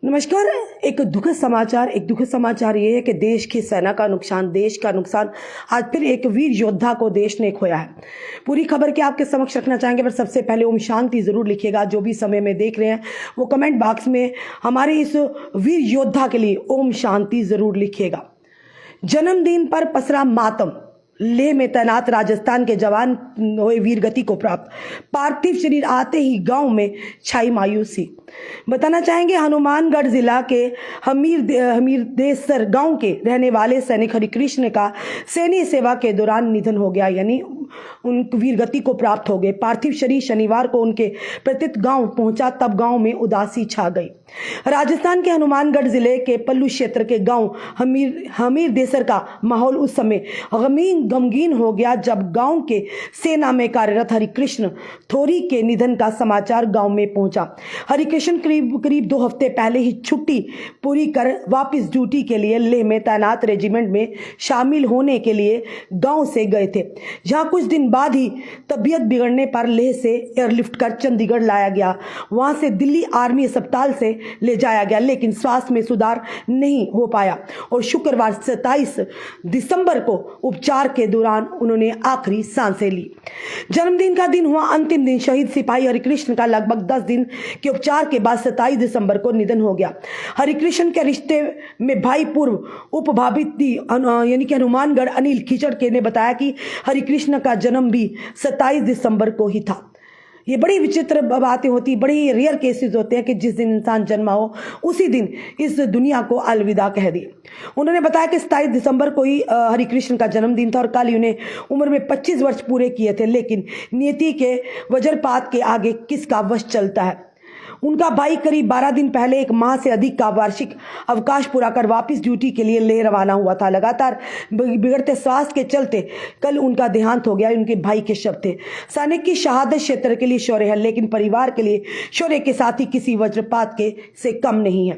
नमस्कार। एक दुखद समाचार ये है कि देश की सेना का नुकसान, देश का नुकसान। आज फिर एक वीर योद्धा को देश ने खोया है। पूरी खबर के आपके समक्ष रखना चाहेंगे, पर सबसे पहले ओम शांति जरूर लिखिएगा। जो भी समय में देख रहे हैं वो कमेंट बॉक्स में हमारे इस वीर योद्धा के लिए ओम शांति जरूर लिखिएगा। जन्मदिन पर पसरा मातम, लेह में तैनात राजस्थान के जवान हुए वीर गति को प्राप्त। पार्थिव शरीर आते ही गांव में छाई मायूसी। बताना चाहेंगे, हनुमानगढ़ जिला के हमीरदेसर गांव के रहने वाले सैनिक हरिकृष्ण का सैन्य सेवा के दौरान निधन हो गया, यानी उन वीर गति को प्राप्त हो गए। पार्थिव शरीर शनिवार को उनके प्रत्येक गांव पहुंचा, तब गांव में उदासी छा गई। राजस्थान के हनुमानगढ़ जिले के पल्लू क्षेत्र के गांव हमीरदेसर का माहौल उस समय गमगीन हो गया जब गांव के सेना में कार्यरत हरिकृष्ण थोरी के निधन का समाचार गांव में पहुंचा। हरिकृष्ण करीब 2 हफ्ते पहले ही छुट्टी पूरी कर वापस ड्यूटी के लिए लेह में तैनात रेजिमेंट में शामिल होने के लिए गांव से गए थे। जहां कुछ दिन बाद ही तबीयत बिगड़ने पर लेह से एयरलिफ्ट कर चंडीगढ़ लाया गया। वहां से दिल्ली आर्मी अस्पताल से ले जाया गया, लेकिन स्वास्थ्य में सुधार नहीं हो पाया और शुक्रवार 27 दिसंबर को उपचार के दौरान उन्होंने आखिरी सांसें ली। जन्मदिन का दिन हुआ अंतिम दिन। शहीद सिपाही हरिकृष्ण का लगभग 10 दिन के उपचार के बाद 27 दिसंबर को निधन हो गया। हरिकृष्ण के रिश्ते में भाई पूर्व उपभाभिति यानी कि हनुमानगढ़ अनिल खिचड़ के ने बताया कि हरिकृष्ण का जन्म भी 27 दिसंबर को ही था। ये बड़ी विचित्र बातें होती, बड़ी रेयर केसेस होते हैं कि जिस दिन इंसान जन्मा हो उसी दिन इस दुनिया को अलविदा कह दी। उन्होंने बताया कि 27 दिसंबर को ही हरिकृष्ण का जन्मदिन था और कल ही उन्हें उम्र में 25 वर्ष पूरे किए थे, लेकिन नियति के वज्रपात के आगे किसका वश चलता है। उनका भाई करीब 12 दिन पहले 1 माह से अधिक का वार्षिक अवकाश पूरा कर वापस ड्यूटी के लिए लेह रवाना हुआ था। लगातार बिगड़ते स्वास्थ्य के चलते कल उनका देहांत हो गया। उनके भाई के शव थे। सैनिक की शहादत क्षेत्र के लिए शौर्य है, लेकिन परिवार के लिए शौर्य के साथ ही किसी वज्रपात के से कम नहीं है।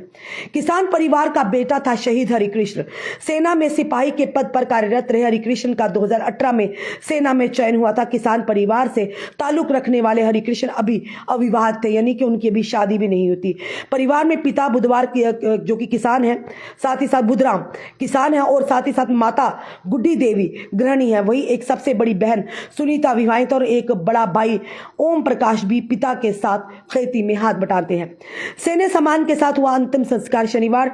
किसान परिवार का बेटा था शहीद हरिकृष्ण। सेना में सिपाही के पद पर कार्यरत रहे हरिकृष्ण का 2018 में सेना में चयन हुआ था। किसान परिवार से ताल्लुक रखने वाले हरिकृष्ण अभी अविवाहित थे, यानी कि उनकी अभी शादी भी नहीं होती। परिवार में पिता बुधवार जो कि किसान है, साथ ही साथ बुधराम किसान है और साथ ही साथ माता गुड्डी देवी गृहिणी है। वही एक सबसे बड़ी बहन सुनीता विवाहित और एक बड़ा भाई ओम प्रकाश भी पिता के साथ खेती में हाथ बटाते हैं। सैन्य सम्मान के साथ हुआ अंतिम संस्कार शनिवार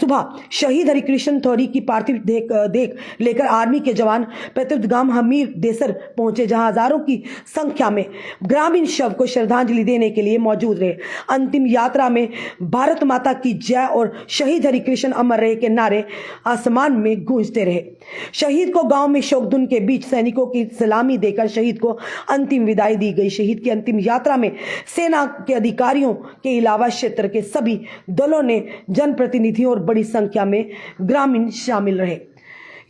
सुबह शहीद हरिकृष्ण थोरी की पार्थिव देख लेकर आर्मी के जवान पैतृक गांव हमीरदेसर पहुंचे, जहां हजारों की संख्या में ग्रामीण शव को श्रद्धांजलि देने के लिए मौजूद रहे। अंतिम यात्रा में भारत माता की जय और शहीद हरिकृष्ण अमर रहे के नारे आसमान में गूंजते रहे। शहीद को गांव में शोकधुन के बीच सैनिकों की सलामी देकर शहीद को अंतिम विदाई दी गई। शहीद की अंतिम यात्रा में सेना के अधिकारियों के अलावा क्षेत्र के सभी दलों ने जनप्रतिनिधियों और बड़ी संख्या में ग्रामीण शामिल रहे।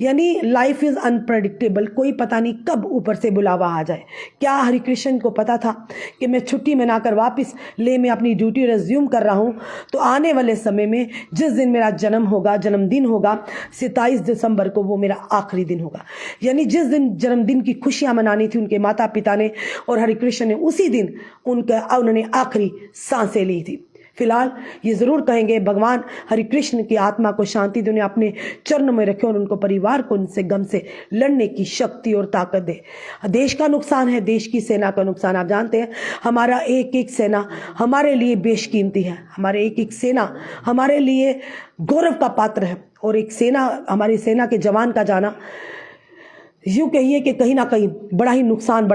यानी लाइफ इज अनप्रेडिक्टेबल, कोई पता नहीं कब ऊपर से बुलावा आ जाए। क्या हरिकृष्ण को पता था कि मैं छुट्टी मनाकर वापस लेह में अपनी ड्यूटी रिज्यूम कर रहा हूं, तो आने वाले समय में जिस दिन मेरा जन्मदिन होगा 27 दिसंबर को, वो मेरा आखिरी दिन होगा। यानी जिस दिन जन्मदिन की खुशियां मनानी थी उनके माता पिता ने और हरिकृष्ण ने, उसी दिन उन्होंने आखिरी सांसें ली थी। फिलहाल ये जरूर कहेंगे, भगवान हरिकृष्ण की आत्मा को शांति दे, उन्हें अपने चरणों में रखे और उनको परिवार को उनसे गम से लड़ने की शक्ति और ताकत दे। देश का नुकसान है, देश की सेना का नुकसान। आप जानते हैं हमारा एक एक सेना हमारे लिए बेशकीमती है। हमारे एक एक सेना हमारे लिए गौरव का पात्र है और एक सेना, हमारी सेना के जवान का जाना, यूं कहिए कि कहीं ना कहीं बड़ा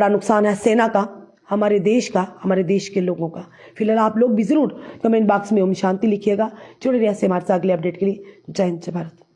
नुकसान है सेना का, हमारे देश का, हमारे देश के लोगों का। फिलहाल आप लोग भी जरूर कमेंट बॉक्स में ओम शांति लिखिएगा। जुड़े रहिए हमारे साथ अगले अपडेट के लिए। जय हिंद, जय भारत।